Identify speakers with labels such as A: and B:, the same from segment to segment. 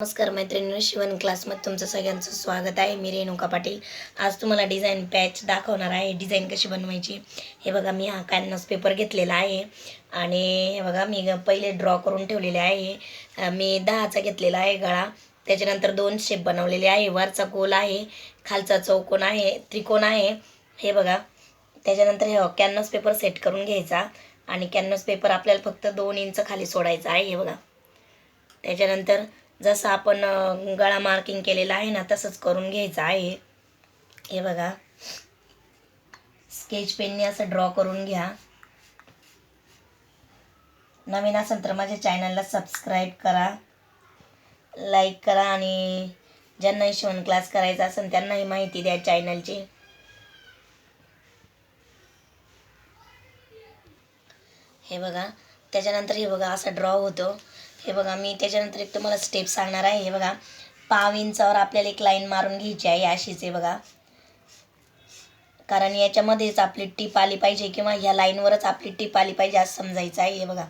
A: नमस्कार मैत्रिणींनो, शिवण क्लासमध्ये तुमचं सगळ्यांचं स्वागत आहे. मी रेणुका पाटील. आज तुम्हाला डिझाईन पॅच दाखवणार आहे. डिझाईन कशी बनवायची हे बघा. मी हा कॅनव्हास पेपर घेतलेला आहे आणि हे बघा मी पहिले ड्रॉ करून ठेवलेले आहे. मी 10चा घेतलेला आहे गळा. त्याच्यानंतर 2 शेप बनवलेले आहे. वरचा गोल आहे, खालचा चौकोन आहे, त्रिकोण आहे. हे बघा. त्याच्यानंतर हे कॅनव्हास पेपर सेट करून घ्यायचा आणि कॅनव्हास पेपर आपल्याला फक्त 2 इंच खाली सोडायचा आहे. हे बघा. त्याच्यानंतर जसं आपण गळा मार्किंग केलेला आहे ना, तसंच करून घ्यायचं आहे. हे बघा. स्केच पेनने असं ड्रॉ करून घ्या. नवीन असेल तर माझ्या चॅनलला सबस्क्राईब करा, लाईक करा आणि ज्यांनाही शिवण क्लास करायचा असेल त्यांनाही माहिती द्या चॅनलची. हे बघा. त्याच्यानंतर हे बघा असा ड्रॉ होतो. हे बघा. मी त्याच्यानंतर एक तुम्हाला स्टेप सांगणार आहे. हे बघा. 1/2 इंचावर आपल्याला एक लाईन मारून घ्यायची आहे अशीच. हे बघा. कारण याच्यामध्येच आपली टीप आली पाहिजे किंवा ह्या लाईनवरच आपली टीप आली पाहिजे असं समजायचं आहे. हे बघा.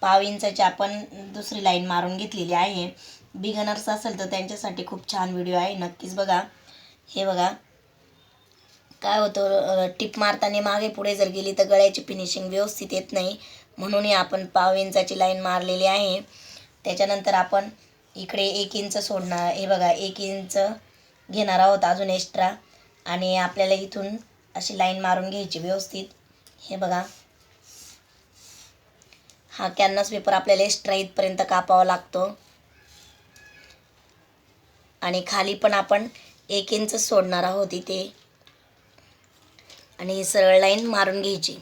A: 1/2 इंचाची आपण दुसरी लाईन मारून घेतलेली आहे. बिगनर्स असेल तर त्यांच्यासाठी खूप छान व्हिडिओ आहे, नक्कीच बघा. हे बघा. काय होतं, टिप मारताना मागे पुढे जर गेली तर गळ्याची फिनिशिंग व्यवस्थित येत नाही, म्हणून आपण 1/2 इंचाची लाईन मारलेली आहे. त्याच्यानंतर आपण इकडे 1 इंच सोडणार. हे बघा. 1 इंच घेणार आहोत अजून एक्स्ट्रा आणि आपल्याला इथून अशी लाईन मारून घ्यायची व्यवस्थित. हे बघा. हा कॅनव्हास पेपर आपल्याला एक्स्ट्रा इथपर्यंत कापावा लागतो आणि खाली पण आपण 1 इंच सोडणार आहोत इथे आणि सरळ लाईन मारून घ्यायची.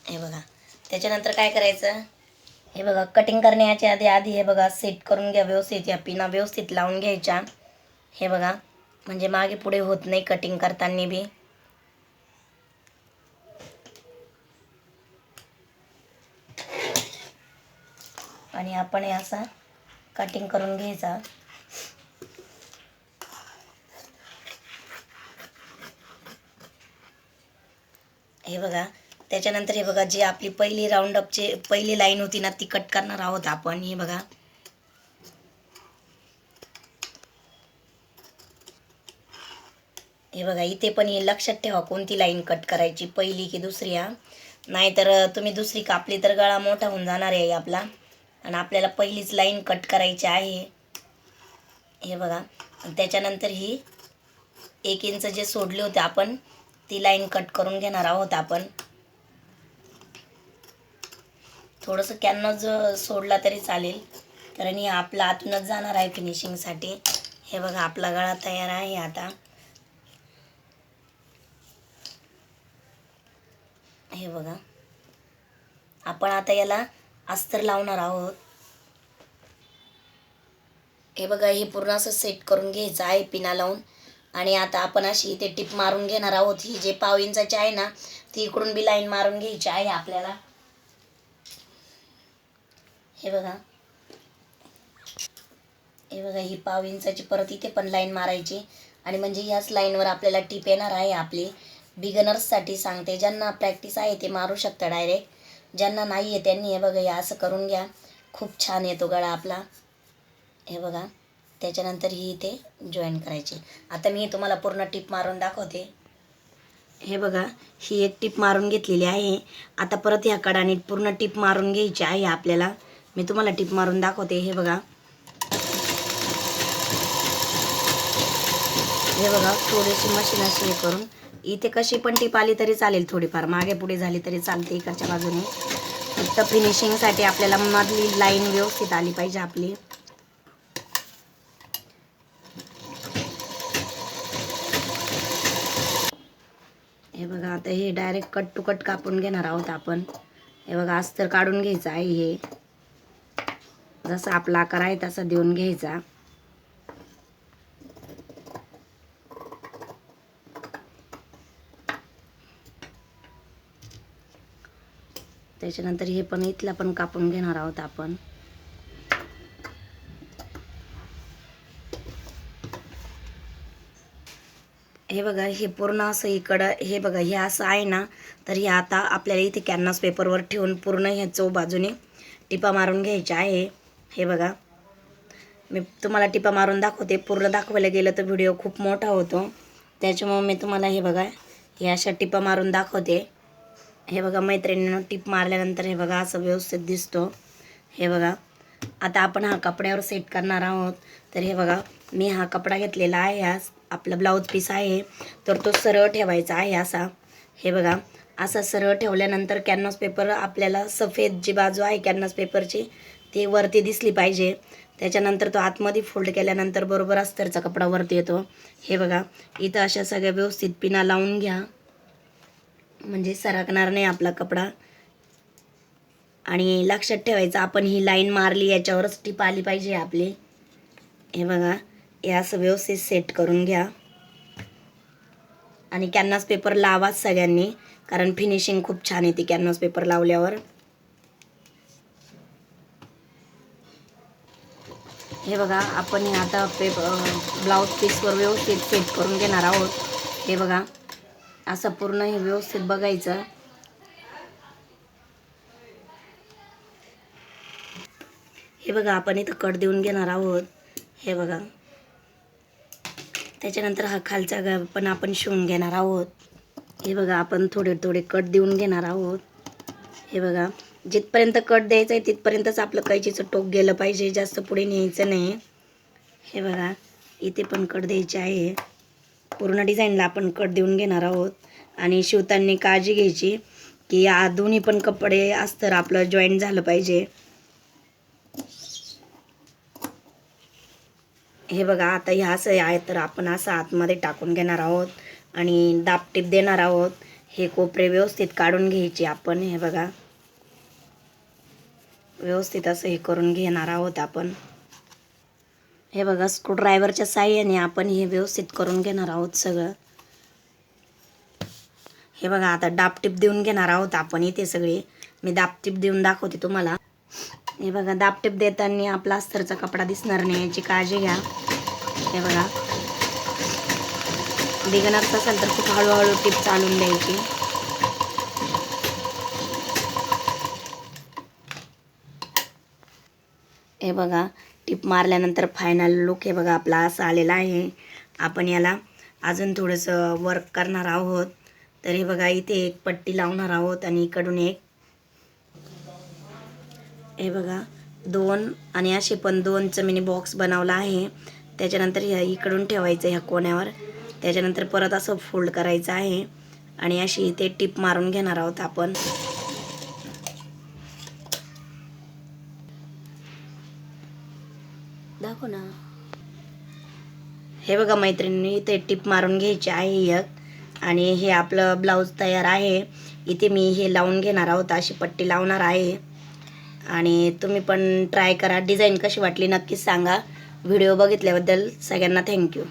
A: हे बघा. त्याच्यानंतर काय करायचं, हे बघा. कटिंग करण्याच्या आधी हे बघा सेट करून घ्या व्यवस्थित. या पिना व्यवस्थित लावून घ्यायच्या. हे बघा. म्हणजे मागे पुढे होत नाही कटिंग करताना बी. आणि आपण हे असा कटिंग करून घ्यायचा. हे बघा. त्याच्यानंतर हे बघा, जी आपली पहिली राऊंडअपची पहिली लाईन होती ना, ती कट करणार आहोत आपण. हे बघा. हे बघा. इथे पण हे लक्षात ठेवा कोणती लाईन कट करायची, पहिली की दुसरी. नाहीतर तुम्ही दुसरी कापली तर गळा मोठा होऊन जाणार आहे आपला आणि आपल्याला पहिलीच लाईन कट करायची आहे. हे बघा. त्याच्यानंतर ही 1 इंच जे सोडले होते आपण, ती लाईन कट करून घेणार आहोत आपण. थोडंसं कॅनव्हास सोडला तरी चालेल, कारण हे आपला आतूनच जाणार आहे फिनिशिंगसाठी. हे बघा. आपला गळा तयार आहे आता. हे बघा. आपण आता याला अस्तर लावणार आहोत. हे बघा. हे पूर्ण असं सेट करून घ्यायचं आहे पिना लावून आणि आता आपण अशी इथे टिप मारून घेणार आहोत. ही जे 1/2 इंचाची आहे ना, ती इकडून बी लाईन मारून घ्यायची आहे आपल्याला. हे बघा. हे बघा. ही 1/2 इंचाची परत इथे पण लाईन मारायची आणि म्हणजे याच लाईनवर आपल्याला टिप येणार आहे आपली. बिगनर्ससाठी सांगते, ज्यांना प्रॅक्टिस आहे ते मारू शकता डायरेक्ट, ज्यांना नाही आहे त्यांनी हे बघा हे असं करून घ्या. खूप छान येतो गळा आपला. हे बघा. त्याच्यानंतर ही इथे जॉईन करायची. आता मी तुम्हाला पूर्ण टिप मारून दाखवते. हे बघा. ही एक टिप मारून घेतलेली आहे. आता परत ह्या कडाने पूर्ण टिप मारून घ्यायची आहे आपल्याला. मी तुम्हाला टिप मारून दाखवते. हे बघा. हे बघा. थोडीशी मशीन अशी हे करून इथे कशी पण टिप आली तरी चालेल, थोडीफार मागे पुढे झाली तरी चालते इकडच्या बाजूने. फक्त फिनिशिंगसाठी आपल्याला मधली लाईन व्यवस्थित आली पाहिजे आपली. हे बघा. आता हे डायरेक्ट कट टू कट कापून घेणार आहोत आपण. हे बघा. अस्तर काढून घ्यायचं आहे. हे जसा आपला आकार आहे तसा देऊन घ्यायचा. त्याच्यानंतर हे पण इथला पण कापून घेणार आहोत आपण. हे बघा. हे पूर्ण असं इकडं हे बघा हे असं आहे ना, तर हे आता आपल्याला इथे कॅनव्हास पेपरवर ठेवून पूर्ण ह्या बाजूने टिपा मारून घ्यायच्या आहे. हे बघा, मी तुम्हाला टिपा मारून दाखवते. पूर्ण दाखवायला गेलं तर व्हिडिओ खूप मोठा होतो, त्याच्यामुळे मी तुम्हाला हे बघा हे अशा टिपा मारून दाखवते. हे बघा मैत्रिणीनं टिप मारल्यानंतर हे बघा असं व्यवस्थित दिसतो. हे बघा, आता आपण हा कपड्यावर सेट करणार आहोत. तर हे बघा, मी हा कपडा घेतलेला आहे, हा आपला ब्लाऊज पीस आहे, तर तो सरळ ठेवायचा आहे असा. हे बघा, असा सरळ ठेवल्यानंतर कॅनव्हास पेपर आपल्याला सफेद जी बाजू आहे कॅनव्हास पेपरची ती वरती दिसली पाहिजे. त्याच्यानंतर तो आतमध्ये फोल्ड केल्यानंतर बरोबर अस्तरचा कपडा वरती येतो. हे बघा, इथं अशा सगळ्या व्यवस्थित पिना लावून घ्या, म्हणजे सरकणार नाही आपला कपडा. आणि लक्षात ठेवायचं, आपण ही लाईन मारली याच्यावरच टिप आली पाहिजे आपली. हे बघा, हे असं व्यवस्थित सेट करून घ्या आणि कॅनव्हास पेपर लावाच सगळ्यांनी, कारण फिनिशिंग खूप छान येते कॅनव्हास पेपर लावल्यावर. हे बघा, आपण हे आता ब्लाऊज पीसवर व्यवस्थित सेट करून घेणार आहोत. हे बघा, असं पूर्ण हे व्यवस्थित बघायचं. हे बघा, आपण इथं कट देऊन घेणार आहोत. हे बघा, त्याच्यानंतर हा खालचा पण आपण शिवून घेणार आहोत. हे बघा, आपण थोडे थोडे कट देऊन घेणार आहोत. हे बघा, जिथपर्यंत कट द्यायचं आहे तिथपर्यंतच आपलं कैचीचं टोक गेलं पाहिजे, जास्त पुढे न्यायचं नाही. हे बघा, इथे पण कट द्यायचे आहे. पूर्ण डिझाईनला आपण कट देऊन घेणार आहोत. आणि शिवताना काळजी घ्यायची की या दोन्ही पण कपडे अस्तर आपलं जॉईंट झालं पाहिजे. हे बघा, आता ह्या असं आहे तर आपण असं आतमध्ये टाकून घेणार आहोत आणि दाबटीप देणार आहोत. हे कोपरे व्यवस्थित काढून घ्यायचे आपण. हे बघा, व्यवस्थित असं हे करून घेणार आहोत आपण. हे बघा, स्क्रूड्रायव्हरच्या साहाय्याने आपण हे व्यवस्थित करून घेणार आहोत सगळं. हे बघा, आता दाबटीप देऊन घेणार आहोत आपण इथे सगळे. मी दाबटीप देऊन दाखवते तुम्हाला. हे बघा, दाबटीप देताना आपला अस्तरचा कपडा दिसणार नाही याची काळजी घ्या. हे बघा, बिगनर्स असेल तर खूप हळूहळू टीप चालून द्यायची. हे बघा, टिप मारल्यानंतर फायनल लुक हे बघा आपला असा आलेला आहे. आपण याला अजून थोडंसं वर्क करणार आहोत. तर हे बघा, इथे एक पट्टी लावणार आहोत आणि इकडून एक. हे बघा, 2 आणि असे पण 2चं मिनी बॉक्स बनवला आहे. त्याच्यानंतर ह्या इकडून ठेवायचं ह्या कोण्यावर. त्याच्यानंतर परत असं फोल्ड करायचं आहे आणि अशी इथे टिप मारून घेणार आहोत आपण. दाखव ना. हे बघा मैत्रिणी, इथे टिप मारून घ्यायची आहे एक. आणि हे आपलं ब्लाऊज तयार आहे. इथे मी हे लावून घेणार आहोत, अशी पट्टी लावणार आहे. आणि तुम्ही पण ट्राय करा. डिझाईन कशी वाटली नक्कीच सांगा. व्हिडिओ बघितल्याबद्दल सगळ्यांना थँक्यू.